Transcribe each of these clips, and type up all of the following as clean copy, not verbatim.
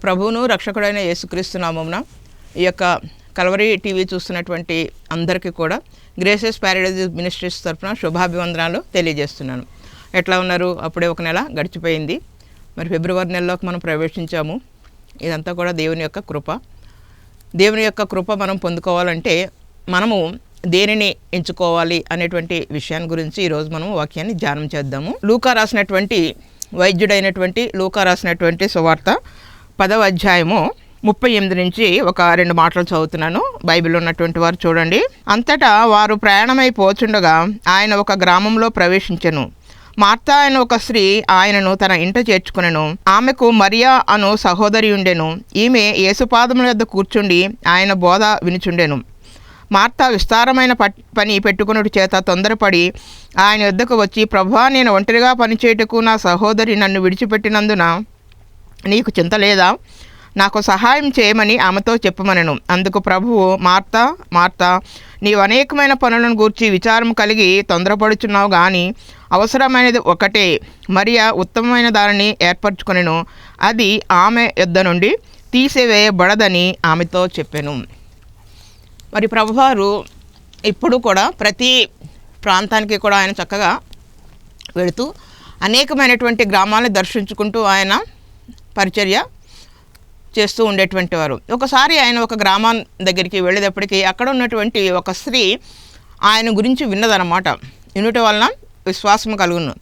ప్రభువును రక్షకుడైన యేసుక్రీస్తు నామమున ఈ యొక్క కల్వరీ టీవీ చూస్తున్నటువంటి అందరికీ కూడా గ్రేసెస్ ప్యారడైజ్ మినిస్ట్రీస్ తరఫున శుభాభివందనాలు తెలియజేస్తున్నాను. ఎట్లా ఉన్నారు? అప్పుడే ఒక నెల గడిచిపోయింది. మరి ఫిబ్రవరి నెలలోకి మనం ప్రవేశించాము. ఇదంతా కూడా దేవుని యొక్క కృప. దేవుని యొక్క కృప మనం పొందుకోవాలంటే మనము దేనిని ఎంచుకోవాలి అనేటువంటి విషయాన్ని గురించి ఈరోజు మనం వాక్యాన్ని ధ్యానం చేద్దాము. లూకా రాసినటువంటి వైద్యుడైనటువంటి లూకా రాసినటువంటి సువార్త 10వ అధ్యాయము 38 నుంచి ఒక 2 మాటలు చదువుతున్నాను. బైబిల్లో ఉన్నటువంటి వారు చూడండి. అంతటా వారు ప్రయాణమైపోచుండగా ఆయన ఒక గ్రామంలో ప్రవేశించెను. మార్తా అను ఒక స్త్రీ ఆయనను తన ఇంట చేర్చుకునెను. ఆమెకు మరియా అను సహోదరి ఉండెను. ఈమె యేసుపాదముల వద్ద కూర్చుండి ఆయన బోధ వినుచుండెను. మార్తా విస్తారమైన పని పెట్టుకున్నట్టు చేత తొందరపడి ఆయన వద్దకు వచ్చి, ప్రభువా, నేను ఒంటరిగా పనిచేయటకు నా సహోదరి నన్ను విడిచిపెట్టినందున నీకు చింత లేదా? నాకు సహాయం చేయమని ఆమెతో చెప్పమనెను. అందుకు ప్రభువు, మార్తా మార్తా, నీవు అనేకమైన పనులను గూర్చి విచారం కలిగి తొందరపడుచున్నావు, కానీ అవసరమైనది ఒకటే. మరియా ఉత్తమమైన దానిని ఏర్పరచుకొనెను, అది ఆమె యొద్ద నుండి తీసివేయబడదని ఆమెతో చెప్పెను. మరి ప్రభువారు ఇప్పుడు కూడా ప్రతి ప్రాంతానికి కూడా ఆయన చక్కగా వెళుతూ అనేకమైనటువంటి గ్రామాలను దర్శించుకుంటూ ఆయన పరిచర్య చేస్తూ ఉండేటువంటి వారు. ఒకసారి ఆయన ఒక గ్రామం దగ్గరికి వెళ్ళేటప్పటికీ అక్కడ ఉన్నటువంటి ఒక స్త్రీ ఆయన గురించి విన్నదన్నమాట. వినుట వలన విశ్వాసం కలుగును.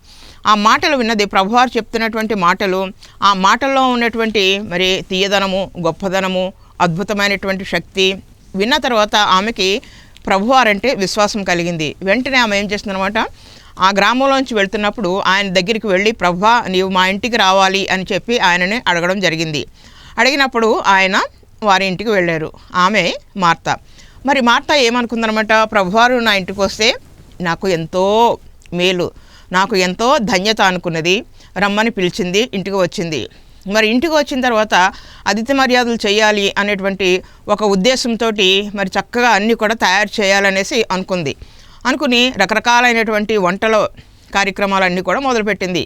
ఆ మాటలు విన్నది, ప్రభువారు చెప్తున్నటువంటి మాటలు, ఆ మాటల్లో ఉన్నటువంటి మరి తీయదనము, గొప్పదనము, అద్భుతమైనటువంటి శక్తి విన్న తర్వాత ఆమెకి ప్రభువారంటే విశ్వాసం కలిగింది. వెంటనే ఆమె ఏం చేస్తుందన్నమాట, ఆ గ్రామంలోంచి వెళ్తున్నప్పుడు ఆయన దగ్గరికి వెళ్ళి, ప్రభువా, నీవు మా ఇంటికి రావాలి అని చెప్పి ఆయనని అడగడం జరిగింది. అడిగినప్పుడు ఆయన వారి ఇంటికి వెళ్ళారు. ఆమె మార్తా. మరి మార్తా ఏమనుకుందనమాట, ప్రభువారు నా ఇంటికి వస్తే నాకు ఎంతో మేలు, నాకు ఎంతో ధన్యత అనుకున్నది. రమ్మని పిలిచింది, ఇంటికి వచ్చింది. మరి ఇంటికి వచ్చిన తర్వాత అతిథి మర్యాదలు చేయాలి అనేటువంటి ఒక ఉద్దేశంతో మరి చక్కగా అన్నీ కూడా తయారు చేయాలనేసి అనుకుని రకరకాలైనటువంటి వంటల కార్యక్రమాలన్నీ కూడా మొదలుపెట్టింది.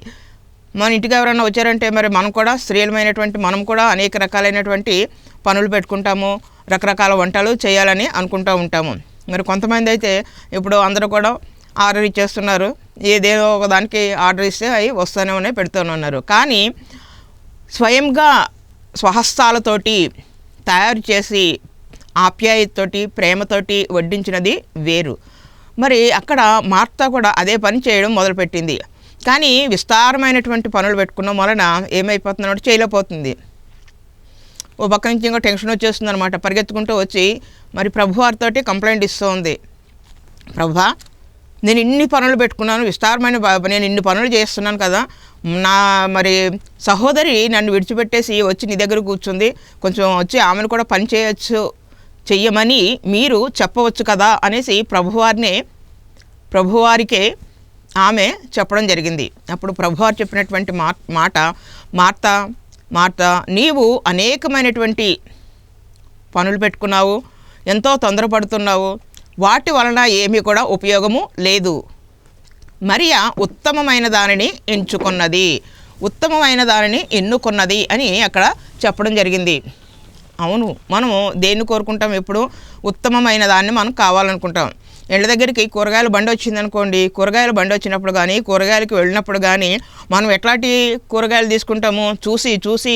మన ఇంటికి ఎవరైనా వచ్చారంటే మరి మనం కూడా స్త్రీలమైనటువంటి మనం కూడా అనేక రకాలైనటువంటి పనులు పెట్టుకుంటాము, రకరకాల వంటలు చేయాలని అనుకుంటూ ఉంటాము. మరి కొంతమంది అయితే ఇప్పుడు అందరూ కూడా ఆర్డర్ ఇచ్చేస్తున్నారు. ఏదేదో ఒక దానికి ఆర్డర్ ఇస్తే అవి వస్తూనే ఉన్నాయి, పెడుతూనే ఉన్నారు. కానీ స్వయంగా స్వహస్తాలతోటి తయారు చేసి ఆప్యాయతతోటి ప్రేమతోటి వడ్డించినది వేరు. మరి అక్కడ మార్తా కూడా అదే పని చేయడం మొదలుపెట్టింది. కానీ విస్తారమైనటువంటి పనులు పెట్టుకున్న వలన ఏమైపోతుందన్నమాట, చేయలేకపోతుంది. ఓ పక్క నుంచి ఇంకా టెన్షన్ వచ్చేస్తుంది అనమాట. పరిగెత్తుకుంటూ వచ్చి మరి ప్రభువారితోటి కంప్లైంట్ ఇస్తూ ఉంది. ప్రభువా, నేను ఇన్ని పనులు పెట్టుకున్నాను, నేను ఇన్ని పనులు చేస్తున్నాను కదా, నా మరి సహోదరి నన్ను విడిచిపెట్టేసి వచ్చి నీ దగ్గర కూర్చుంది, కొంచెం వచ్చి ఆమెను కూడా పని చెయ్యమని మీరు చెప్పవచ్చు కదా అనేసి ప్రభువారికే ఆమె చెప్పడం జరిగింది. అప్పుడు ప్రభువారు చెప్పినటువంటి మాట, మార్తా మార్తా, నీవు అనేకమైనటువంటి పనులు పెట్టుకున్నావు, ఎంతో తొందరపడుతున్నావు, వాటి వలన ఏమీ కూడా ఉపయోగము లేదు. మరియా ఉత్తమమైన దానిని ఎన్నుకున్నది అని అక్కడ చెప్పడం జరిగింది. అవును, మనము దేన్ని కోరుకుంటాం? ఎప్పుడు ఉత్తమమైన దాన్ని మనం కావాలనుకుంటాం. ఇళ్ళ దగ్గరికి కూరగాయల బండి వచ్చిందనుకోండి, కూరగాయల బండి వచ్చినప్పుడు కానీ, కూరగాయలకి వెళ్ళినప్పుడు కానీ మనం ఎట్లాంటి కూరగాయలు తీసుకుంటాము? చూసి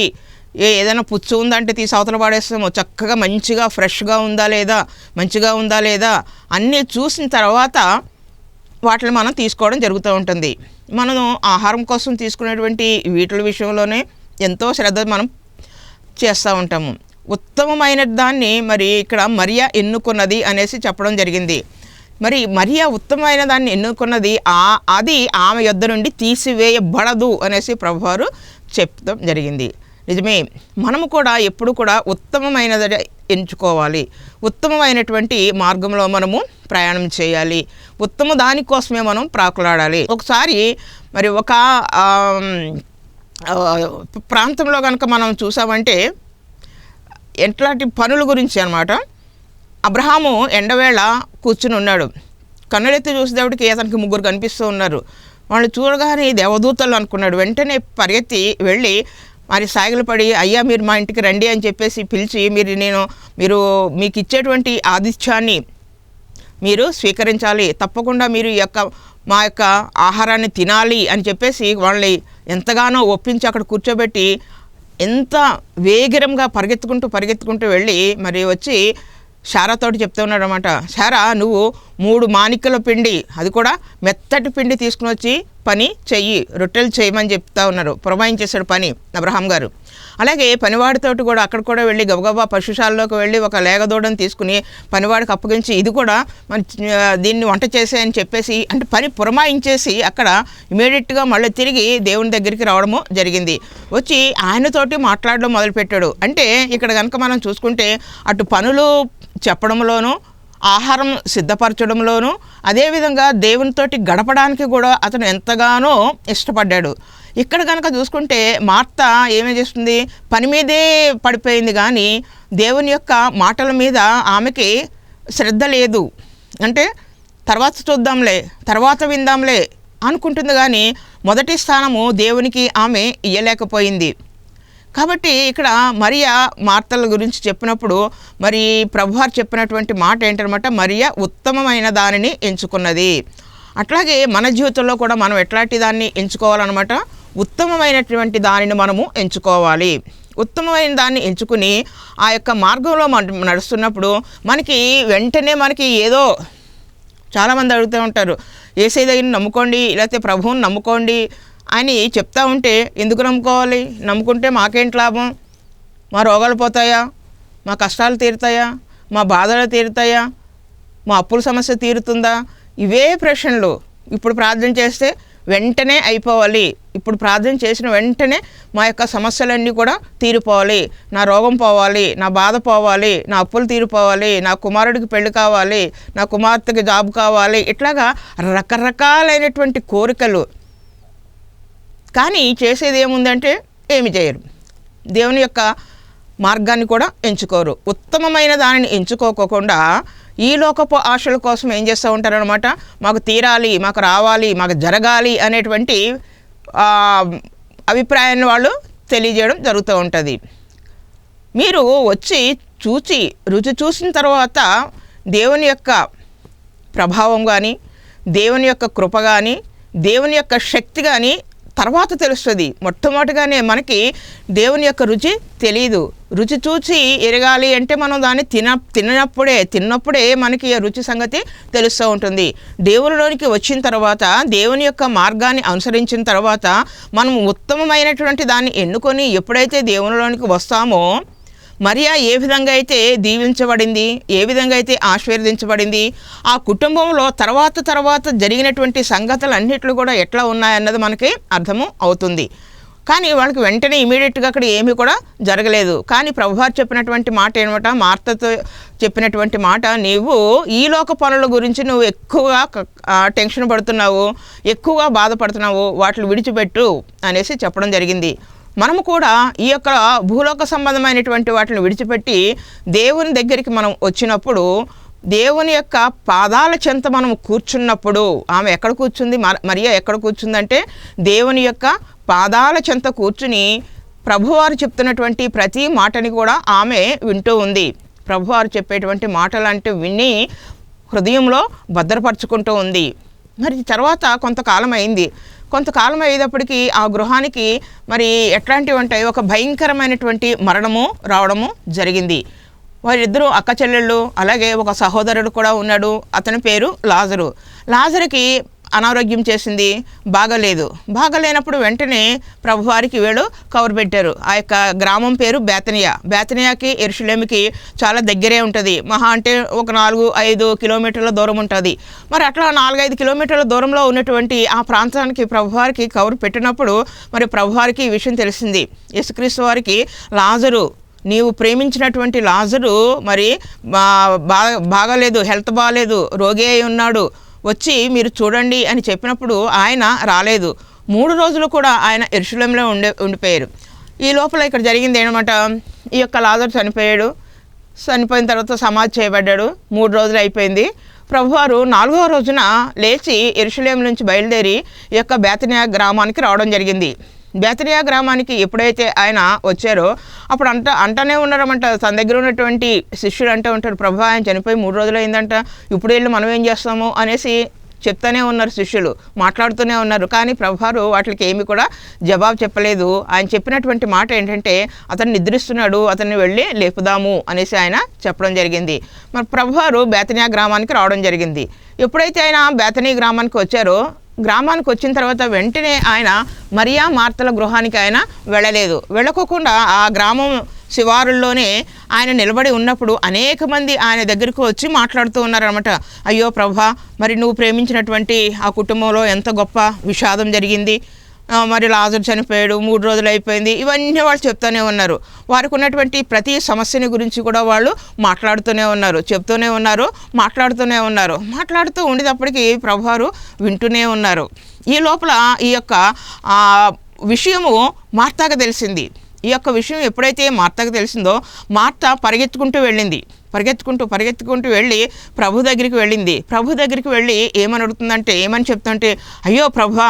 ఏదైనా పుచ్చు ఉందంటే తీసి అవతల పాడేస్తాము. చక్కగా మంచిగా ఫ్రెష్గా ఉందా లేదా అన్నీ చూసిన తర్వాత వాటిని మనం తీసుకోవడం జరుగుతూ ఉంటుంది. మనం ఆహారం కోసం తీసుకునేటువంటి వీటి విషయంలోనే ఎంతో శ్రద్ధ మనం చేస్తూ ఉంటాము. ఉత్తమమైన దాన్ని మరి ఇక్కడ మరియా ఎన్నుకున్నది అనేసి చెప్పడం జరిగింది. మరి మరియా ఉత్తమమైన దాన్ని ఎన్నుకున్నది, అది ఆమె యొద్ద నుండి తీసివేయబడదు అనేసి ప్రభువారు చెప్పడం జరిగింది. నిజమే, మనము కూడా ఎప్పుడు కూడా ఉత్తమమైనది ఎంచుకోవాలి. ఉత్తమమైనటువంటి మార్గంలో మనము ప్రయాణం చేయాలి. ఉత్తమ దానికోసమే మనం ప్రాకులాడాలి. ఒకసారి మరి ఒక ప్రాంతంలో కనుక మనం చూసామంటే ఎట్లాంటి పనుల గురించి అన్నమాట. అబ్రహాము ఎండవేళ కూర్చుని ఉన్నాడు. కన్నులెత్తి చూసేటప్పటికి అతనికి 3 కనిపిస్తూ ఉన్నారు. వాళ్ళు చూడగానే దేవదూతలు అనుకున్నాడు. వెంటనే పరిగెత్తి వెళ్ళి మరి సాగిలపడి, అయ్యా మీరు మా ఇంటికి రండి అని చెప్పేసి పిలిచి, మీరు మీకు ఇచ్చేటువంటి ఆతిథ్యాన్ని మీరు స్వీకరించాలి, తప్పకుండా మీరు మా యొక్క ఆహారాన్ని తినాలి అని చెప్పేసి వాళ్ళని ఎంతగానో ఒప్పించి అక్కడ కూర్చోబెట్టి ఎంత వేగిరంగా పరిగెత్తుకుంటూ వెళ్ళి మరి వచ్చి శారాతోటి చెప్తూ ఉన్నాడు అనమాట. శారా, నువ్వు 3 మాణిక్యుల పిండి, అది కూడా మెత్తటి పిండి తీసుకుని వచ్చి పని చెయ్యి, రొట్టెలు చేయమని చెప్తా ఉన్నారు. పురమాయించేశాడు పని అబ్రహాం గారు. అలాగే పనివాడితోటి కూడా అక్కడ కూడా వెళ్ళి గబగబా పశుశాలలోకి వెళ్ళి ఒక లేగదూడని తీసుకుని పనివాడికి అప్పగించి, ఇది కూడా మన దీన్ని వంట చేసేయని చెప్పేసి, అంటే పని పురమాయించేసి అక్కడ ఇమీడియట్గా మళ్ళీ తిరిగి దేవుని దగ్గరికి రావడము జరిగింది. వచ్చి ఆయనతోటి మాట్లాడడం మొదలుపెట్టాడు. అంటే ఇక్కడ కనుక మనం చూసుకుంటే అటు పనులు చెప్పడంలోనూ, ఆహారం సిద్ధపరచడంలోనూ, అదేవిధంగా దేవునితోటి గడపడానికి కూడా అతను ఎంతగానో ఇష్టపడ్డాడు. ఇక్కడ కనుక చూసుకుంటే మార్త ఏమేం చేస్తుంది, పని మీదే పడిపోయింది కానీ దేవుని యొక్క మాటల మీద ఆమెకి శ్రద్ధ లేదు. అంటే తర్వాత చూద్దాంలే, తర్వాత విందాంలే అనుకుంటుంది కానీ మొదటి స్థానము దేవునికి ఆమె ఇయ్యలేకపోయింది. కాబట్టి ఇక్కడ మరియా మార్తల గురించి చెప్పినప్పుడు మరి ప్రభువారు చెప్పినటువంటి మాట ఏంటనమాట, మరియా ఉత్తమమైన దానిని ఎంచుకున్నది. అట్లాగే మన జీవితంలో కూడా మనం ఎట్లాంటి దాన్ని ఎంచుకోవాలన్నమాట, ఉత్తమమైనటువంటి దానిని మనము ఎంచుకోవాలి. ఉత్తమమైన దాన్ని ఎంచుకుని ఆ యొక్క మార్గంలో మనం నడుస్తున్నప్పుడు మనకి వెంటనే ఏదో చాలామంది అడుగుతూ ఉంటారు, యేసయ్య దగ్గర నమ్ముకోండి, లేకపోతే ప్రభువుని నమ్ముకోండి అని చెప్తా ఉంటే ఎందుకు నమ్ముకోవాలి? నమ్ముకుంటే మాకేంటి లాభం? మా రోగాలు పోతాయా? మా కష్టాలు తీరుతాయా? మా బాధలు తీరుతాయా? మా అప్పుల సమస్య తీరుతుందా? ఇవే ప్రశ్నలు. ఇప్పుడు ప్రార్థన చేస్తే వెంటనే అయిపోవాలి, ఇప్పుడు ప్రార్థన చేసిన వెంటనే మా యొక్క సమస్యలన్నీ కూడా తీరిపోవాలి, నా రోగం పోవాలి, నా బాధ పోవాలి, నా అప్పులు తీరిపోవాలి, నా కుమారుడికి పెళ్లి కావాలి, నా కుమార్తెకి జాబ్ కావాలి, ఇట్లాగా రకరకాలైనటువంటి కోరికలు. కానీ చేసేది ఏముందంటే ఏమి చేయరు, దేవుని యొక్క మార్గాన్ని కూడా ఎంచుకోరు. ఉత్తమమైన దానిని ఎంచుకోకుండా ఈ లోకపు ఆశల కోసం ఏం చేస్తూ ఉంటారనమాట, మాకు తీరాలి, మాకు రావాలి, మాకు జరగాలి అనేటువంటి అభిప్రాయాన్ని వాళ్ళు తెలియజేయడం జరుగుతూ ఉంటుంది. మీరు వచ్చి రుచి చూసిన తర్వాత దేవుని యొక్క ప్రభావం కానీ, దేవుని యొక్క కృప కానీ, దేవుని యొక్క శక్తి కానీ తర్వాత తెలుస్తుంది. మొట్టమొదటిగానే మనకి దేవుని యొక్క రుచి తెలియదు. రుచి చూసి ఎరగాలి అంటే మనం దాన్ని తిన్నప్పుడే మనకి ఆ రుచి సంగతి తెలుస్తూ ఉంటుంది. దేవునిలోనికి వచ్చిన తర్వాత, దేవుని యొక్క మార్గాన్ని అనుసరించిన తర్వాత మనం ఉత్తమమైనటువంటి దాన్ని ఎన్నుకొని ఎప్పుడైతే దేవునిలోనికి వస్తామో, మరియా ఏ విధంగా అయితే దీవించబడింది, ఏ విధంగా అయితే ఆశీర్వదించబడింది, ఆ కుటుంబంలో తర్వాత జరిగినటువంటి సంగతులు అన్నిట్లు కూడా ఎట్లా ఉన్నాయన్నది మనకి అర్థము అవుతుంది. కానీ వాళ్ళకి వెంటనే ఇమీడియట్గా అక్కడ ఏమీ కూడా జరగలేదు. కానీ ప్రభువారు చెప్పినటువంటి మాట ఏమట, మార్తతో చెప్పినటువంటి మాట, నీవు ఈ లోక పనుల గురించి నువ్వు ఎక్కువగా టెన్షన్ పడుతున్నావు, ఎక్కువగా బాధపడుతున్నావు, వాటిని విడిచిపెట్టు అనేసి చెప్పడం జరిగింది. మనము కూడా ఈ యొక్క భూలోక సంబంధమైనటువంటి వాటిని విడిచిపెట్టి దేవుని దగ్గరికి మనం వచ్చినప్పుడు, దేవుని యొక్క పాదాల చెంత మనం కూర్చున్నప్పుడు, ఆమె ఎక్కడ కూర్చుంది, మరియా ఎక్కడ కూర్చుందంటే దేవుని యొక్క పాదాల చెంత కూర్చుని ప్రభువారు చెప్తున్నటువంటి ప్రతి మాటని కూడా ఆమె వింటూ ఉంది. ప్రభువారు చెప్పేటువంటి మాటలంటే విని హృదయంలో భద్రపరుచుకుంటూ ఉంది. మరి తర్వాత కొంతకాలం అయ్యేటప్పటికీ ఆ గృహానికి మరి ఎట్లాంటివి ఉంటాయి, ఒక భయంకరమైనటువంటి మరణము రావడము జరిగింది. వారిద్దరూ అక్క చెల్లెళ్ళు, అలాగే ఒక సహోదరుడు కూడా ఉన్నాడు. అతని పేరు లాజరుకి అనారోగ్యం చేసింది, బాగలేనప్పుడు వెంటనే ప్రభువారికి వీళ్ళు కవర్ పెట్టారు. ఆ యొక్క గ్రామం పేరు బేతనియాకి యెరూషలేముకి చాలా దగ్గరే ఉంటుంది. మహా అంటే ఒక 4-5 కిలోమీటర్ల దూరం ఉంటుంది. మరి అట్లా 4-5 కిలోమీటర్ల దూరంలో ఉన్నటువంటి ఆ ప్రాంతానికి ప్రభువారికి కవర్ పెట్టినప్పుడు మరి ప్రభువారికి ఈ విషయం తెలిసింది. యేసుక్రీస్తు వారికి లాజరు, నీవు ప్రేమించినటువంటి లాజరు మరి బాగలేదు, హెల్త్ బాగలేదు, రోగి అయి ఉన్నాడు, వచ్చి మీరు చూడండి అని చెప్పినప్పుడు ఆయన రాలేదు. 3 రోజులు కూడా ఆయన యెరూషలేములో ఉండిపోయారు. ఈ లోపల ఇక్కడ జరిగింది ఏమన్నమాట, ఈ యొక్క లాజరు చనిపోయిన తర్వాత సమాధి చేయబడ్డాడు. 3 రోజులు అయిపోయింది. ప్రభువారు 4వ రోజున లేచి యెరూషలేము నుంచి బయలుదేరి ఈ యొక్క బేతనియా గ్రామానికి రావడం జరిగింది. బేతనియా గ్రామానికి ఎప్పుడైతే ఆయన వచ్చారో అప్పుడు అంటనే ఉన్నారన్నమాట. తన దగ్గర ఉన్నటువంటి శిష్యులు అంటూ ఉంటారు, ప్రభు ఆయన చనిపోయి 3 రోజులు అయిందంట, ఇప్పుడు వెళ్ళి మనం ఏం చేస్తాము అనేసి చెప్తానే ఉన్నారు. శిష్యులు మాట్లాడుతూనే ఉన్నారు. కానీ ప్రభువారు వాటికి ఏమి కూడా జవాబు చెప్పలేదు. ఆయన చెప్పినటువంటి మాట ఏంటంటే, అతను నిద్రిస్తున్నాడు, అతన్ని వెళ్ళి లేపుదాము అనేసి ఆయన చెప్పడం జరిగింది. మరి ప్రభువారు బేతనియా గ్రామానికి రావడం జరిగింది. ఎప్పుడైతే ఆయన బేతనియా గ్రామానికి వచ్చారో, గ్రామానికి వచ్చిన తర్వాత వెంటనే ఆయన మరియా మార్తల గృహానికి ఆయన వెళ్ళలేదు. వెళ్ళకోకుండా ఆ గ్రామం శివారుల్లోనే ఆయన నిలబడి ఉన్నప్పుడు అనేక మంది ఆయన దగ్గరకు వచ్చి మాట్లాడుతూ ఉన్నారనమాట. అయ్యో ప్రభా, మరి నువ్వు ప్రేమించినటువంటి ఆ కుటుంబంలో ఎంత గొప్ప విషాదం జరిగింది, మరి లాజరు చనిపోయాడు, 3 రోజులు అయిపోయింది, ఇవన్నీ వాళ్ళు చెప్తూనే ఉన్నారు. వారికి ఉన్నటువంటి ప్రతి సమస్యని గురించి కూడా వాళ్ళు మాట్లాడుతూనే ఉన్నారు, చెప్తూనే ఉన్నారు, మాట్లాడుతూనే ఉన్నారు. మాట్లాడుతూ ఉండేటప్పటికీ ప్రభువారు వింటూనే ఉన్నారు. ఈ లోపల ఈ యొక్క విషయము మార్తాకు తెలిసింది. ఈ యొక్క విషయం ఎప్పుడైతే మార్తకు తెలిసిందో, మార్త పరిగెత్తుకుంటూ వెళ్ళి ప్రభు దగ్గరికి వెళ్ళింది. ప్రభు దగ్గరికి వెళ్ళి ఏమని చెప్తుంటే, అయ్యో ప్రభా,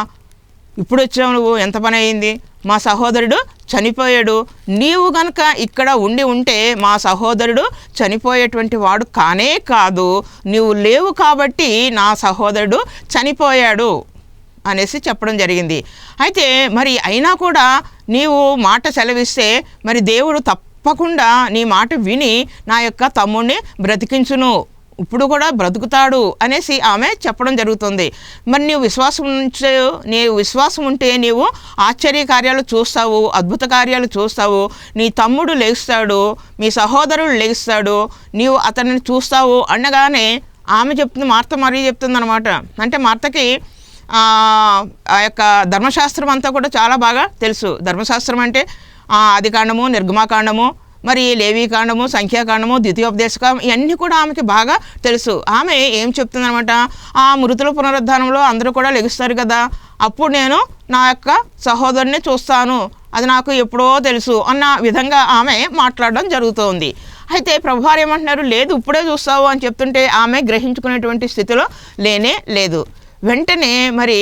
ఇప్పుడు వచ్చావు నువ్వు, ఎంత పని అయింది, మా సహోదరుడు చనిపోయాడు, నీవు గనక ఇక్కడ ఉంటే మా సహోదరుడు చనిపోయేటువంటి వాడు కానే కాదు, నీవు లేవు కాబట్టి నా సహోదరుడు చనిపోయాడు అనేసి చెప్పడం జరిగింది. అయితే మరి అయినా కూడా నీవు మాట సెలవిస్తే మరి దేవుడు తప్పకుండా నీ మాట విని నా యొక్క తమ్ముడిని బ్రతికించును, ఇప్పుడు కూడా బ్రతుకుతాడు అనేసి ఆమె చెప్పడం జరుగుతుంది. మరి నీవు విశ్వాసం ఉంటే నీవు ఆశ్చర్య కార్యాలు చూస్తావు, అద్భుత కార్యాలు చూస్తావు, నీ తమ్ముడు లేస్తాడు, మీ సహోదరుడు లేస్తాడు, నీవు అతన్ని చూస్తావు అనగానే ఆమె చెప్తుంది, మార్త మరీ చెప్తుంది అనమాట. అంటే మార్తకి ఆ యొక్క ధర్మశాస్త్రం అంతా కూడా చాలా బాగా తెలుసు. ధర్మశాస్త్రం అంటే ఆదికాండము, నిర్గమాకాండము, మరి లేవీకాండము, సంఖ్యాకాండము, ద్వితీయోపదేశకాండం, ఇవన్నీ కూడా ఆమెకి బాగా తెలుసు. ఆమె ఏం చెప్తుందనమాట, ఆ మృతుల పునరుద్ధానంలో అందరూ కూడా లెగుస్తారు కదా, అప్పుడు నేను నా యొక్క సహోదరుని చూస్తాను, అది నాకు ఎప్పుడో తెలుసు అన్న విధంగా ఆమె మాట్లాడడం జరుగుతోంది. అయితే ప్రభువారు ఏమంటున్నారు, లేదు ఇప్పుడే చూస్తావు అని చెప్తుంటే ఆమె గ్రహించుకునేటువంటి స్థితిలో లేనే లేదు. వెంటనే మరి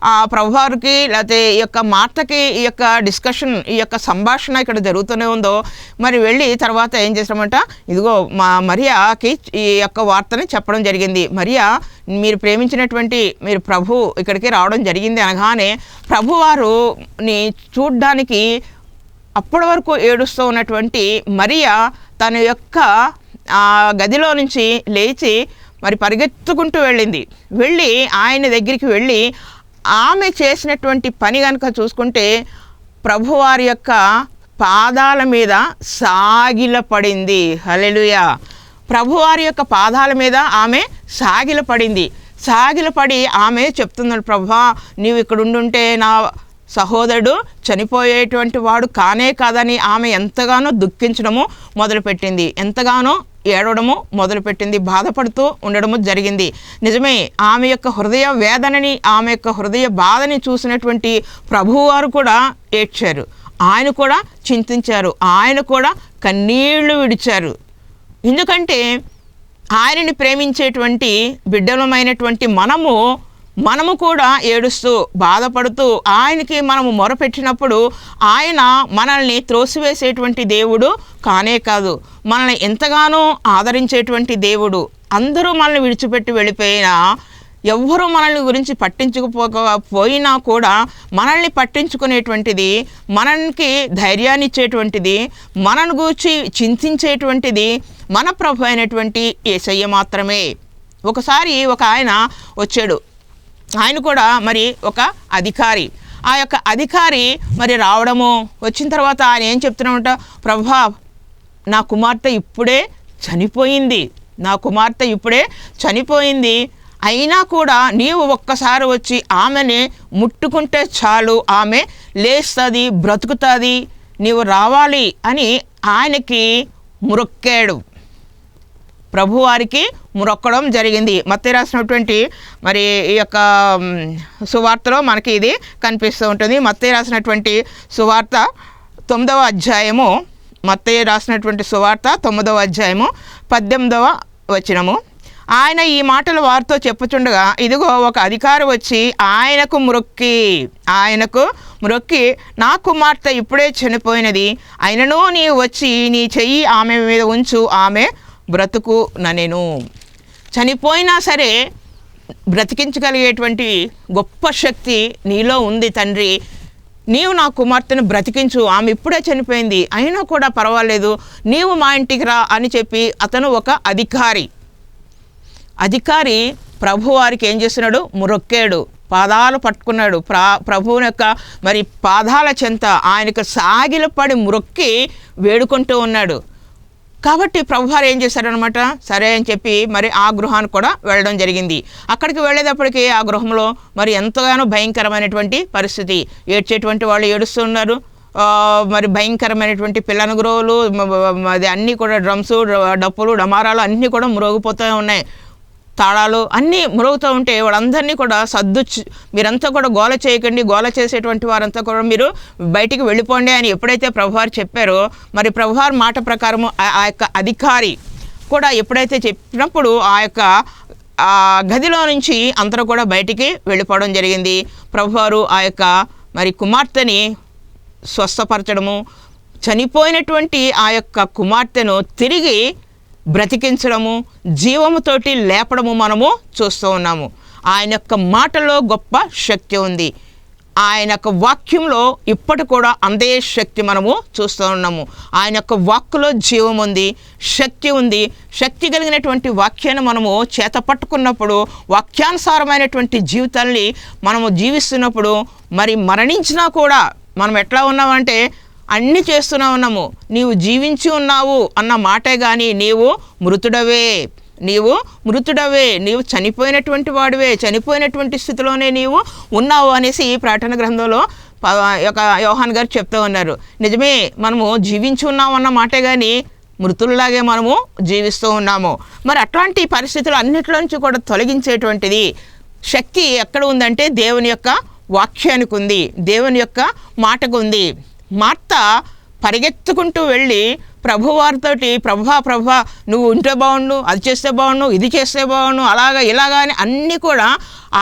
ఆ ప్రభువారికి లేకపోతే ఈ యొక్క మార్తకి ఈ యొక్క డిస్కషన్, ఈ యొక్క సంభాషణ ఇక్కడ జరుగుతూనే ఉందో, మరి వెళ్ళి తర్వాత ఏం చేస్తామంట, ఇదిగో మా మరియాకి ఈ యొక్క వార్తని చెప్పడం జరిగింది. మరియా, మీరు ప్రేమించినటువంటి మీరు ప్రభు ఇక్కడికి రావడం జరిగింది అనగానే ప్రభువారుని చూడ్డానికి అప్పటి వరకు ఏడుస్తూ ఉన్నటువంటి మరియా తన యొక్క గదిలో నుంచి లేచి మరి పరిగెత్తుకుంటూ వెళ్ళి ఆయన దగ్గరికి వెళ్ళి ఆమె చేసినటువంటి పని కనుక చూసుకుంటే ప్రభువారి యొక్క పాదాల మీద సాగిలపడింది. హల్లెలూయా. ప్రభువారి యొక్క పాదాల మీద ఆమె సాగిలపడి ఆమె చెప్తున్నాడు, ప్రభువా నీవు ఇక్కడ ఉండుంటే నా సహోదరుడు చనిపోయేటువంటి వాడు కానే కాదని ఆమె ఎంతగానో దుఃఖించడము మొదలుపెట్టింది, ఎంతగానో ఏడవడము మొదలుపెట్టింది, బాధపడుతూ ఉండడము జరిగింది. నిజమే, ఆమె యొక్క హృదయ వేదనని, ఆమె యొక్క హృదయ బాధని చూసినటువంటి ప్రభువారు కూడా ఏడ్చారు, ఆయన కూడా చింతించారు, ఆయన కూడా కన్నీళ్లు విడిచారు. ఎందుకంటే ఆయనని ప్రేమించేటువంటి బిడ్డలమైనటువంటి మనము కూడా ఏడుస్తూ బాధపడుతూ ఆయనకి మనము మొరపెట్టినప్పుడు ఆయన మనల్ని త్రోసివేసేటువంటి దేవుడు కానే కాదు, మనల్ని ఎంతగానో ఆదరించేటువంటి దేవుడు. అందరూ మనల్ని విడిచిపెట్టి వెళ్ళిపోయినా, ఎవ్వరూ మనల్ని గురించి పట్టించుకోకపోయినా కూడా మనల్ని పట్టించుకునేటువంటిది, మనకి ధైర్యాన్ని ఇచ్చేటువంటిది, మనను గూర్చి చింతించేటువంటిది మన ప్రభు అయినటువంటి యేసయ్య మాత్రమే. ఒకసారి ఒక ఆయన వచ్చాడు, ఆయన కూడా మరి ఒక అధికారి. ఆ యొక్క అధికారి మరి రావడము, వచ్చిన తర్వాత ఆయన ఏం చెప్తున్నామంట, ప్రభా నా కుమార్తె ఇప్పుడే చనిపోయింది, అయినా కూడా నీవు ఒక్కసారి వచ్చి ఆమెని ముట్టుకుంటే చాలు, ఆమె లేస్తుంది, బ్రతుకుతుంది, నీవు రావాలి అని ఆయనకి మొక్కాడు. ప్రభువారికి మొక్కడం జరిగింది. మత్తయి రాసినటువంటి మరి ఈ యొక్క సువార్తలో మనకి ఇది కనిపిస్తూ ఉంటుంది. మత్తయి రాసినటువంటి సువార్త 9వ అధ్యాయము, మత్తయి రాసినటువంటి సువార్త 9వ అధ్యాయము 18వ వచనము. ఆయన ఈ మాటలు వారితో చెప్పుచుండగా ఇదిగో ఒక అధికారి వచ్చి ఆయనకు మ్రొక్కి నా కుమార్తె ఇప్పుడే చనిపోయినది, అయినను నీవు వచ్చి నీ చెయ్యి ఆమె మీద ఉంచు, ఆమె బ్రతుకు ననెను. చనిపోయినా సరే బ్రతికించగలిగేటువంటి గొప్ప శక్తి నీలో ఉంది తండ్రి, నీవు నా కుమార్తెను బ్రతికించు, ఆమె ఇప్పుడే చనిపోయింది, అయినా కూడా పర్వాలేదు, నీవు మా ఇంటికి రా అని చెప్పి అతను ఒక అధికారి ప్రభువారికి ఏం చేస్తున్నాడు, మొరొక్కాడు, పాదాలు పట్టుకున్నాడు. ప్రభువుని యొక్క మరి పాదాల చెంత ఆయనకు సాగిలపడి మొరొక్కి వేడుకుంటూ ఉన్నాడు. కాబట్టి ప్రభువారు ఏం చేశారనమాట, సరే అని చెప్పి మరి ఆ గృహానికి కూడా వెళ్ళడం జరిగింది. అక్కడికి వెళ్ళేటప్పటికీ ఆ గృహంలో మరి ఎంతగానో భయంకరమైనటువంటి పరిస్థితి, ఏడ్చేటువంటి వాళ్ళు ఏడుస్తున్నారు, మరి భయంకరమైనటువంటి పిల్లన గురువులు అది అన్నీ కూడా డ్రమ్స్, డప్పులు, డమారాలు అన్నీ కూడా మ్రోగిపోతూ ఉన్నాయి, తాళాలు అన్నీ మ్రోగుతూ ఉంటే వాళ్ళందరినీ కూడా మీరంతా కూడా గోల చేయకండి, గోల చేసేటువంటి వారంతా కూడా మీరు బయటికి వెళ్ళిపోండి అని ఎప్పుడైతే ప్రభువారు చెప్పారో, మరి ప్రభువారు మాట ప్రకారము ఆ యొక్క అధికారి కూడా ఎప్పుడైతే చెప్పినప్పుడు ఆ యొక్క గదిలో నుంచి అందరూ కూడా బయటికి వెళ్ళిపోవడం జరిగింది. ప్రభువారు ఆ యొక్క మరి కుమార్తెని స్వస్థపరచడము, చనిపోయినటువంటి ఆ యొక్క కుమార్తెను తిరిగి బ్రతికించడము, జీవముతోటి లేపడము మనము చూస్తూ ఉన్నాము. ఆయన యొక్క మాటలో గొప్ప శక్తి ఉంది, ఆయన యొక్క వాక్యంలో ఇప్పటి కూడా అందే శక్తి మనము చూస్తూ ఉన్నాము. ఆయన యొక్క వాక్కులో జీవం ఉంది, శక్తి ఉంది. శక్తి కలిగినటువంటి వాక్యాన్ని మనము చేత పట్టుకున్నప్పుడు, వాక్యానుసారమైనటువంటి జీవితాన్ని మనము జీవిస్తున్నప్పుడు, మరి మరణించినా కూడా మనం ఎట్లా ఉన్నామంటే అన్నీ చేస్తూనే ఉన్నాము, నీవు జీవించి ఉన్నావు అన్న మాటే కానీ నీవు మృతుడవే, నీవు చనిపోయినటువంటి వాడివే, చనిపోయినటువంటి స్థితిలోనే నీవు ఉన్నావు అనేసి ప్రకటన గ్రంథంలో యోహాన్ గారు చెప్తూ ఉన్నారు. నిజమే, మనము జీవించి ఉన్నాము అన్న మాటే కానీ మృతుల్లాగే మనము జీవిస్తూ ఉన్నాము. మరి అట్లాంటి పరిస్థితులు అన్నిటిలోంచి కూడా తొలగించేటువంటిది శక్తి ఎక్కడ ఉందంటే దేవుని యొక్క వాక్యానికి ఉంది, దేవుని యొక్క మాటకు ఉంది. మార్త పరిగెత్తుకుంటూ వెళ్ళి ప్రభువారితోటి ప్రభా నువ్వు ఉంటే బాగుండు, అది చేస్తే బాగుండు, ఇది చేస్తే బాగుండు, ఇలాగా అని అన్నీ కూడా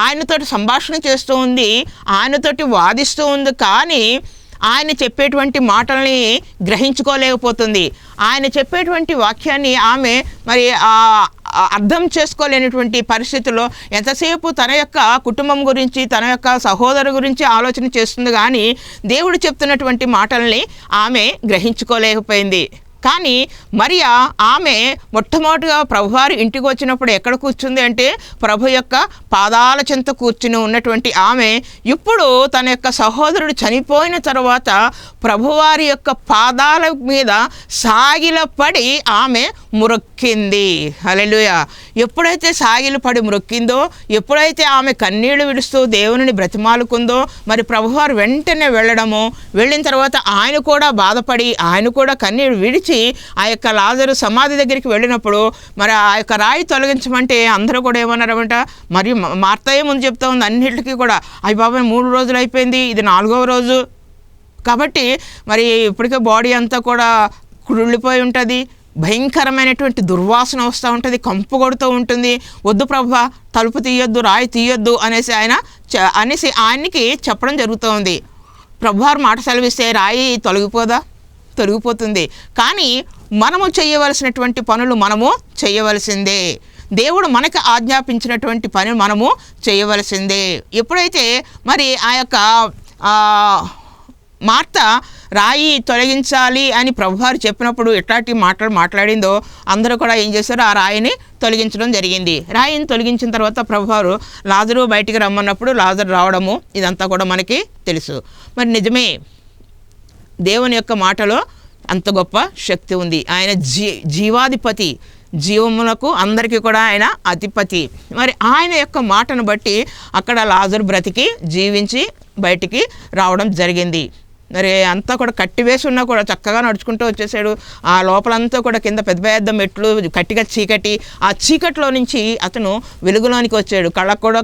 ఆయనతోటి సంభాషణ చేస్తూ ఉంది, ఆయనతోటి వాదిస్తూ ఉంది. కానీ ఆయన చెప్పేటువంటి మాటల్ని గ్రహించుకోలేకపోతుంది. ఆయన చెప్పేటువంటి వాక్యాన్ని ఆమె మరి అర్థం చేసుకోలేనటువంటి పరిస్థితుల్లో ఎంతసేపు తన యొక్క కుటుంబం గురించి, తన యొక్క సహోదరు గురించి ఆలోచన చేస్తుంది, కానీ దేవుడు చెప్తున్నటువంటి మాటల్ని ఆమె గ్రహించుకోలేకపోయింది. కానీ మరియా ఆమె మొట్టమొదటిగా ప్రభువారి ఇంటికి వచ్చినప్పుడు ఎక్కడ కూర్చుంది అంటే ప్రభు యొక్క పాదాల చెంత కూర్చుని ఉన్నటువంటి ఆమె ఇప్పుడు తన యొక్క సహోదరుడు చనిపోయిన తర్వాత ప్రభువారి యొక్క పాదాల మీద సాగిలపడి ఆమె మొరొక్కింది. హల్లెలూయా. ఎప్పుడైతే సాగిలపడి మొరొక్కిందో, ఎప్పుడైతే ఆమె కన్నీళ్లు విడుస్తూ దేవుని బ్రతిమాలుకుందో, మరి ప్రభువారు వెంటనే వెళ్ళిన తర్వాత ఆయన కూడా బాధపడి, ఆయన కూడా కన్నీరు విడిచి ఆ యొక్క లాజరు సమాధి దగ్గరికి వెళ్ళినప్పుడు మరి ఆ యొక్క రాయి తొలగించమంటే అందరూ కూడా ఏమన్నారమంట, మరియు మార్తయ్య ముందు చెప్తా ఉంది అన్నిటికీ కూడా, అయ్య బాబాయ్ 3 రోజులు అయిపోయింది, ఇది 4వ రోజు కాబట్టి మరి ఇప్పటికే బాడీ అంతా కూడా కుళ్ళిపోయి ఉంటుంది, భయంకరమైనటువంటి దుర్వాసన వస్తూ ఉంటుంది, కంపు కొడుతూ ఉంటుంది, వద్దు ప్రభా తలుపు తీయొద్దు, రాయి తీయొద్దు అనేసి ఆయనకి చెప్పడం జరుగుతూ ఉంది. ప్రభువారు మాట సెలవిస్తే రాయి తొలగిపోతుంది. కానీ మనము చేయవలసినటువంటి పనులు మనము చేయవలసిందే, దేవుడు మనకు ఆజ్ఞాపించినటువంటి పని మనము చేయవలసిందే. ఎప్పుడైతే మరి ఆ యొక్క మార్త రాయి తొలగించాలి అని ప్రభువారు చెప్పినప్పుడు ఎట్లాంటి మాటలు మాట్లాడిందో అందరూ కూడా ఏం చేశారు, ఆ రాయిని తొలగించడం జరిగింది. రాయిని తొలగించిన తర్వాత ప్రభువారు లాజరు బయటికి రమ్మన్నప్పుడు లాజరు రావడము ఇదంతా కూడా మనకి తెలుసు. మరి నిజమే, దేవుని యొక్క మాటలో అంత గొప్ప శక్తి ఉంది. ఆయన జీవాధిపతి, జీవములకు అందరికీ కూడా ఆయన అధిపతి. మరి ఆయన యొక్క మాటను బట్టి అక్కడ లాజరు బ్రతికి జీవించి బయటికి రావడం జరిగింది. మరి అంతా కూడా కట్టివేసి ఉన్నా కూడా చక్కగా నడుచుకుంటూ వచ్చేసాడు. ఆ లోపలంతా కూడా కింద పెద్ద పెద్ద మెట్లు, గట్టిగా చీకటి, ఆ చీకటిలో నుంచి అతను వెలుగులోనికి వచ్చాడు.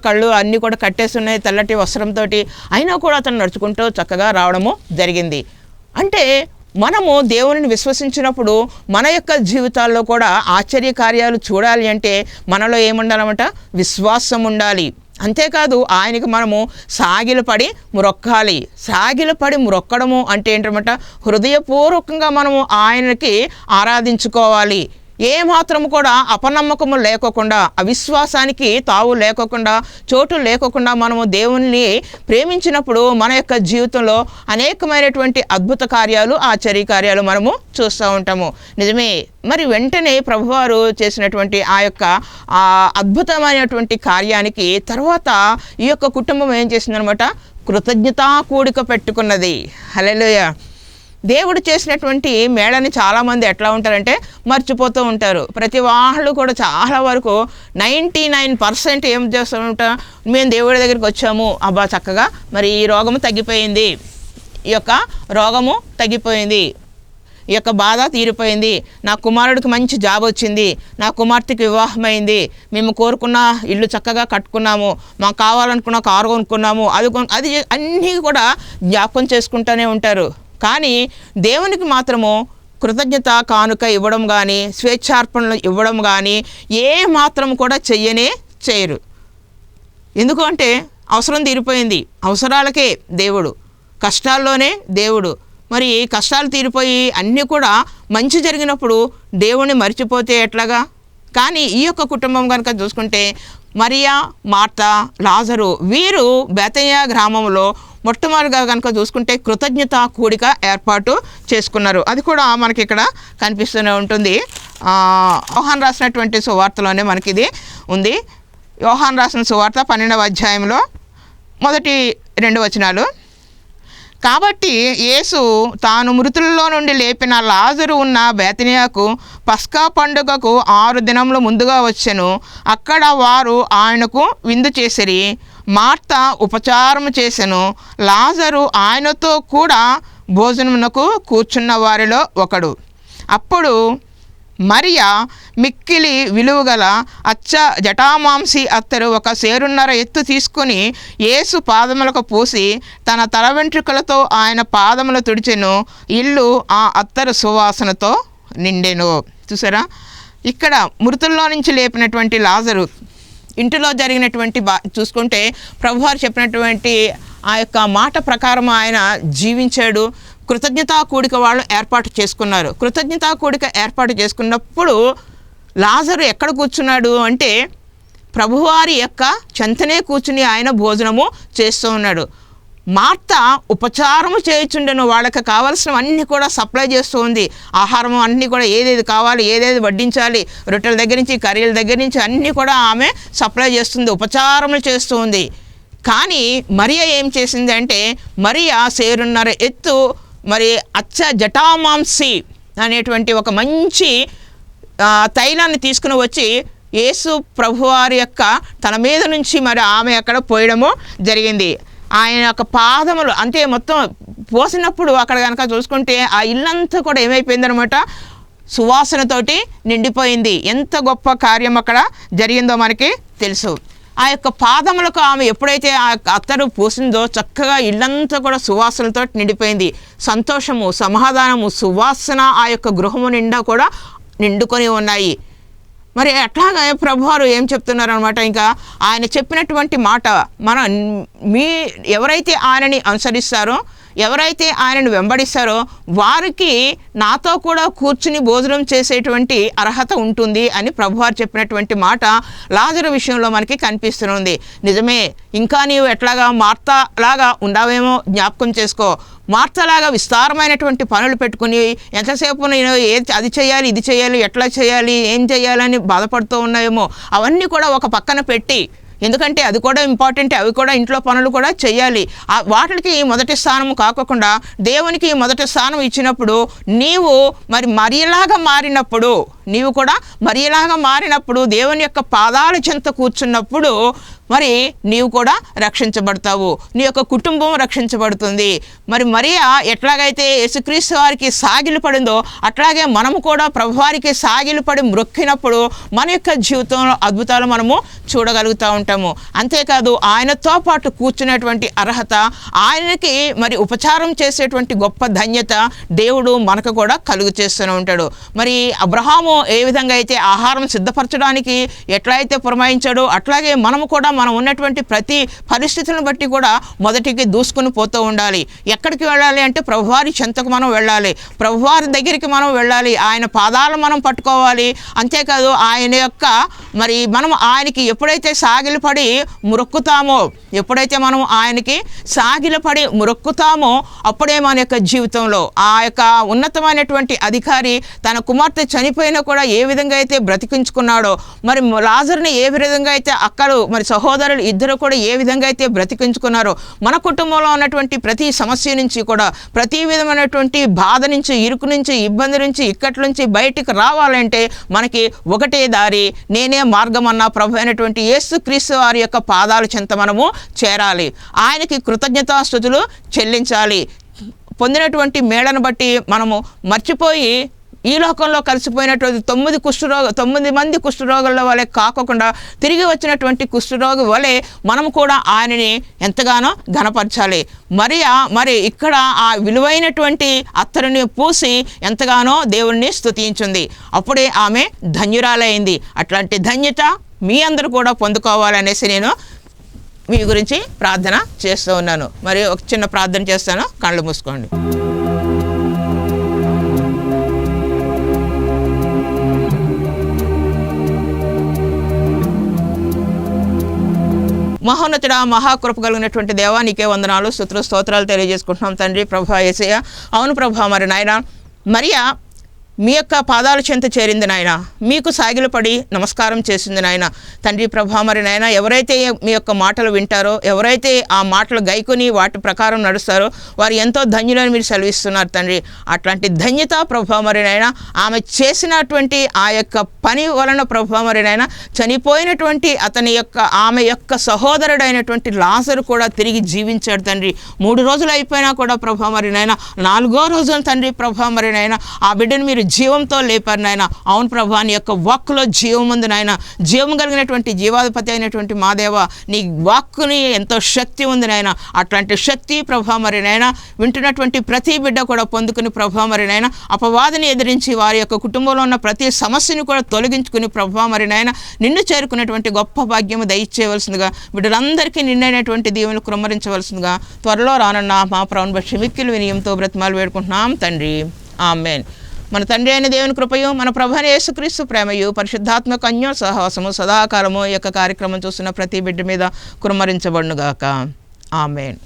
కళ్ళు అన్నీ కూడా కట్టేసి ఉన్నాయి తెల్లటి వస్త్రంతో, అయినా కూడా అతను నడుచుకుంటూ చక్కగా రావడము జరిగింది. అంటే మనము దేవునిని విశ్వసించినప్పుడు మన యొక్క జీవితాల్లో కూడా ఆశ్చర్య కార్యాలు చూడాలి అంటే మనలో ఏముండాలన్నమాట? విశ్వాసం ఉండాలి. అంతేకాదు ఆయనకి మనము సాగిలపడి మ్రొక్కాలి. సాగిలపడి మ్రొక్కడము అంటే ఏంటన్నమాట? హృదయపూర్వకంగా మనము ఆయనకి ఆరాధించుకోవాలి. ఏమాత్రము కూడా అపనమ్మకము లేకోకుండా, అవిశ్వాసానికి తావు లేకోకుండా, చోటు లేకోకుండా మనము దేవుని ప్రేమించినప్పుడు మన యొక్క జీవితంలో అనేకమైనటువంటి అద్భుత కార్యాలు, ఆశ్చర్య కార్యాలు మనము చూస్తూ ఉంటాము. నిజమే. మరి వెంటనే ప్రభువారు చేసినటువంటి ఆ యొక్క అద్భుతమైనటువంటి కార్యానికి తర్వాత ఈ యొక్క కుటుంబం ఏం చేసిందనమాట? కృతజ్ఞతా కూడిక పెట్టుకున్నది. హల్లెలూయా. దేవుడు చేసినటువంటి మేళని చాలామంది ఎట్లా ఉంటారంటే మర్చిపోతూ ఉంటారు. ప్రతి వాళ్ళు కూడా చాలా వరకు 99% ఏం చేస్తూ ఉంటారు? మేము దేవుడి దగ్గరికి వచ్చాము, అబ్బా చక్కగా మరి ఈ రోగము తగ్గిపోయింది, ఈ యొక్క రోగము తగ్గిపోయింది, ఈ యొక్క బాధ తీరిపోయింది, నా కుమారుడికి మంచి జాబ్ వచ్చింది, నా కుమార్తెకి వివాహమైంది, మేము కోరుకున్న ఇల్లు చక్కగా కట్టుకున్నాము, మాకు కావాలనుకున్న కారు కొనుక్కున్నాము, అది అన్నీ కూడా జ్ఞాపకం చేసుకుంటూనే ఉంటారు. కానీ దేవునికి మాత్రము కృతజ్ఞత కానుక ఇవ్వడం కానీ, స్వేచ్ఛార్పణలు ఇవ్వడం కానీ ఏ మాత్రం కూడా చేయరు. ఎందుకంటే అవసరం తీరిపోయింది. అవసరాలకే దేవుడు, కష్టాల్లోనే దేవుడు. మరి కష్టాలు తీరిపోయి అన్నీ కూడా మంచి జరిగినప్పుడు దేవుణ్ణి మర్చిపోతే ఎట్లాగా? కానీ ఈ యొక్క కుటుంబం కనుక చూసుకుంటే మరియా, మార్తా, లాజరు వీరు బేతనియా గ్రామంలో మొట్టమొదటిగా కనుక చూసుకుంటే కృతజ్ఞత కూడిక ఏర్పాటు చేసుకున్నారు. అది కూడా మనకి ఇక్కడ కనిపిస్తూనే ఉంటుంది. యోహాను రాసినటువంటి సువార్తలోనే మనకి ఇది ఉంది. యోహాను రాసిన సువార్త 12వ అధ్యాయంలో మొదటి 2 వచనాలు. కాబట్టి యేసు తాను మృతుల్లో నుండి లేపిన లాజరు ఉన్న బేతనియాకు పస్కా పండుగకు 6 దినములు ముందుగా వచ్చెను. అక్కడ వారు ఆయనకు విందు చేసిరి. మార్తా ఉపచారము చేసెను. లాజరు ఆయనతో కూడా భోజనమునకు కూర్చున్న వారిలో ఒకడు. అప్పుడు మరియా మిక్కిలి విలువగల అచ్చ జటామాంసి అత్తరు 1 సేరున్నర ఎత్తు తీసుకుని యేసు పాదములకు పూసి తన తల వెంట్రుకలతో ఆయన పాదములు తుడిచెను. ఇల్లు ఆ అత్తరు సువాసనతో నిండెను. చూసారా, ఇక్కడ మృతుల్లో నుంచి లేపినటువంటి లాజరు ఇంటిలో జరిగినటువంటి చూసుకుంటే ప్రభువారు చెప్పినటువంటి ఆ యొక్క మాట ప్రకారం ఆయన జీవించాడు. కృతజ్ఞతా కూడిక వాళ్ళు ఏర్పాటు చేసుకున్నారు. కృతజ్ఞతా కూడిక ఏర్పాటు చేసుకున్నప్పుడు లాజరు ఎక్కడ కూర్చున్నాడు అంటే ప్రభువారి యొక్క చెంతనే కూర్చుని ఆయన భోజనము చేస్తూ ఉన్నాడు. మార్తా ఉపచారము చేయుచుండెను. వాళ్ళకి కావాల్సినవన్నీ కూడా సప్లై చేస్తూ ఉంది. ఆహారము అన్నీ కూడా ఏదేది కావాలి, ఏదేది వడ్డించాలి, రొట్టెల దగ్గర నుంచి కర్రీల దగ్గర నుంచి అన్నీ కూడా ఆమె సప్లై చేస్తుంది, ఉపచారములు చేస్తూ ఉంది. కానీ మరియా ఏం చేసింది అంటే మరియా సేరున్నర ఎత్తు మరి అచ్చ జటామాంసి అనేటువంటి ఒక మంచి తైలాన్ని తీసుకుని వచ్చి యేసు ప్రభువారి యొక్క తల మీద నుంచి మరి ఆమె అక్కడ పోయడము జరిగింది. ఆయన యొక్క పాదములు అంటే మొత్తం పోసినప్పుడు అక్కడ కనుక చూసుకుంటే ఆ ఇల్లంతా కూడా ఏమైపోయిందనమాట? సువాసనతోటి నిండిపోయింది. ఎంత గొప్ప కార్యం అక్కడ జరిగిందో మనకి తెలుసు. ఆ యొక్క పాదములకు ఆమె ఎప్పుడైతే ఆ అత్తరు పూసిందో చక్కగా ఇల్లంతా కూడా సువాసనతో నిండిపోయింది. సంతోషము, సమాధానము, సువాసన ఆ యొక్క గృహము నిండా కూడా నిండుకొని ఉన్నాయి. మరి అట్లాగా ప్రభువారు ఏం చెప్తున్నారనమాట? ఇంకా ఆయన చెప్పినటువంటి మాట ఎవరైతే ఆయనని అనుసరిస్తారో, ఎవరైతే ఆయనను వెంబడిస్తారో వారికి నాతో కూడా కూర్చుని భోజనం చేసేటువంటి అర్హత ఉంటుంది అని ప్రభువారు చెప్పినటువంటి మాట లాజరు విషయంలో మనకి కనిపిస్తుంది. నిజమే. ఇంకా నీవు ఎట్లాగా మార్తా లాగా ఉండావేమో జ్ఞాపకం చేసుకో. మార్తలాగా విస్తారమైనటువంటి పనులు పెట్టుకుని ఎంతసేపు నేను అది చేయాలి, ఇది చేయాలి, ఎట్లా చేయాలి, ఏం చేయాలని బాధపడుతూ ఉన్నాయేమో అవన్నీ కూడా ఒక పక్కన పెట్టి, ఎందుకంటే అది కూడా ఇంపార్టెంట్, అవి కూడా ఇంట్లో పనులు కూడా చేయాలి. వాటికి మొదటి స్థానం కాకుండా దేవునికి మొదటి స్థానం ఇచ్చినప్పుడు నీవు మరి మరియలాగా మారినప్పుడు, నీవు కూడా మరియలాగా మారినప్పుడు దేవుని యొక్క పాదాల చెంత కూర్చున్నప్పుడు మరి నీవు కూడా రక్షించబడతావు, నీ యొక్క కుటుంబం రక్షించబడుతుంది. మరి మరియా ఎట్లాగైతే యేసుక్రీస్తు వారికి సాగిలపడిందో అట్లాగే మనము కూడా ప్రభువారికి సాగిలపడి మ్రొక్కినప్పుడు మన యొక్క జీవితంలో అద్భుతాలు మనము చూడగలుగుతూ ఉంటాం. ఉంటాము. అంతేకాదు ఆయనతో పాటు కూర్చునేటువంటి అర్హత, ఆయనకి మరి ఉపచారం చేసేటువంటి గొప్ప ధన్యత దేవుడు మనకు కూడా కలుగు చేస్తూనే ఉంటాడు. మరి అబ్రహాము ఏ విధంగా అయితే ఆహారం సిద్ధపరచడానికి ఎట్లయితే పురమాయించాడో అట్లాగే మనము కూడా మనం ఉన్నటువంటి ప్రతి పరిస్థితులను బట్టి కూడా మొదటికి దూసుకుని పోతూ ఉండాలి. ఎక్కడికి వెళ్ళాలి అంటే ప్రభువారి చెంతకు మనం వెళ్ళాలి, ప్రభువారి దగ్గరికి మనం వెళ్ళాలి, ఆయన పాదాలు మనం పట్టుకోవాలి. అంతేకాదు ఆయన యొక్క మరి మనం ఆయనకి ఎప్పుడైతే సాగిలపడి మొక్కుతామో, ఎప్పుడైతే మనం ఆయనకి సాగిలపడి మొక్కుతామో అప్పుడే మన యొక్క జీవితంలో ఆ యొక్క ఉన్నతమైనటువంటి అధికారి తన కుమార్తె చనిపోయినా కూడా ఏ విధంగా అయితే బ్రతికించుకున్నాడో, మరి లాజరుని ఏ విధంగా అయితే అక్కలు మరి సహోదరులు ఇద్దరు కూడా ఏ విధంగా అయితే బ్రతికించుకున్నారో, మన కుటుంబంలో ఉన్నటువంటి ప్రతి సమస్య నుంచి కూడా, ప్రతి విధమైనటువంటి బాధ నుంచి, ఇరుకు నుంచి, ఇబ్బంది నుంచి, ఇక్కడి నుంచి బయటికి రావాలంటే మనకి ఒకటే దారి, నేనే మార్గం అన్న ప్రభు అయినటువంటి యేసుక్రీస్తు వారి యొక్క పాదాల చెంత మనము చేరాలి. ఆయనకి కృతజ్ఞతాస్తుతులు చెల్లించాలి. పొందినటువంటి మేళను బట్టి మనము మర్చిపోయి ఈ లోకంలో కలిసిపోయినటువంటి 9 మంది కుష్ఠరోగుల వలె కాకుండా తిరిగి వచ్చినటువంటి కుష్ఠరోగి వలె మనం కూడా ఆయనని ఎంతగానో ఘనపరచాలి. మరి ఇక్కడ ఆ విలువైనటువంటి అత్తరుని పూసి ఎంతగానో దేవుణ్ణి స్తుతించింది. అప్పుడే ఆమె ధన్యురాలైంది. అట్లాంటి ధన్యత మీ అందరూ కూడా పొందుకోవాలనేసి నేను మీ గురించి ప్రార్థన చేస్తూ ఉన్నాను. మరి ఒక చిన్న ప్రార్థన చేస్తాను, కళ్ళు మూసుకోండి. మహోన్నతుడా, మహాకృప కలిగినటువంటి దేవా, నీకే వందనాలు, స్తోత్రాలు తెలియజేసుకుంటున్నాం తండ్రి. ప్రభా యేసయ్య, అవును ప్రభా, మరి నాయన మరియా మీ యొక్క పాదాల చెంత చేరింది నాయన, మీకు సాగిలపడి నమస్కారం చేసింది నాయన. తండ్రి ప్రభా, మరి నాయన ఎవరైతే మీ యొక్క మాటలు వింటారో, ఎవరైతే ఆ మాటలు గైకొని వాటి ప్రకారం నడుస్తారో వారు ఎంతో ధన్యులని మీరు సెలవిస్తున్నారు తండ్రి. అట్లాంటి ధన్యత ప్రభా, మరి నాయన ఆమె చేసినటువంటి ఆ యొక్క పని వలన ప్రభా, మరి నాయన చనిపోయినటువంటి ఆమె యొక్క సహోదరుడైనటువంటి లాజరు కూడా తిరిగి జీవించాడు తండ్రి. 3 రోజులు అయిపోయినా కూడా ప్రభా, మరి నాయన 4వ రోజున తండ్రి ప్రభా, మరి నాయన ఆ బిడ్డను మీరు జీవంతో లేపారు నాయన. అవును ప్రభా, నీ యొక్క వాక్కులో జీవం ఉంది నాయన. జీవం కలిగినటువంటి జీవాధిపతి అయినటువంటి మా దేవ, నీ వాక్కుని ఎంతో శక్తి ఉంది నాయన. అట్లాంటి శక్తి ప్రభా, మరి నాయన వింటున్నటువంటి ప్రతి బిడ్డ కూడా పొందుకుని ప్రభా, మరి నాయన అపవాదిని ఎదిరించి వారి యొక్క కుటుంబంలో ఉన్న ప్రతి సమస్యను కూడా తొలగించుకుని ప్రభా, మరి నాయన నిన్ను చేరుకునేటువంటి గొప్ప భాగ్యము దయచేయవలసిందిగా, బిడ్డలందరికీ నిన్నైనటువంటి దీవెనలు కుమ్మరించవలసిందిగా త్వరలో రానున్న మా ప్రభువుని బట్టి మిక్కిలి వినయంతో బ్రతిమాలు వేడుకుంటున్నాం తండ్రి. ఆమేన్. మన తండ్రి అయిన దేవుని కృపయు, మన ప్రభు అయిన యేసుక్రీస్తు ప్రేమయు, పరిశుద్ధాత్మ అన్యోన్య సహవాసము సదాకాలము ఈ యొక్క కార్యక్రమం చూస్తున్న ప్రతి బిడ్డ మీద కుమ్మరించబడునుగాక. ఆమేన్.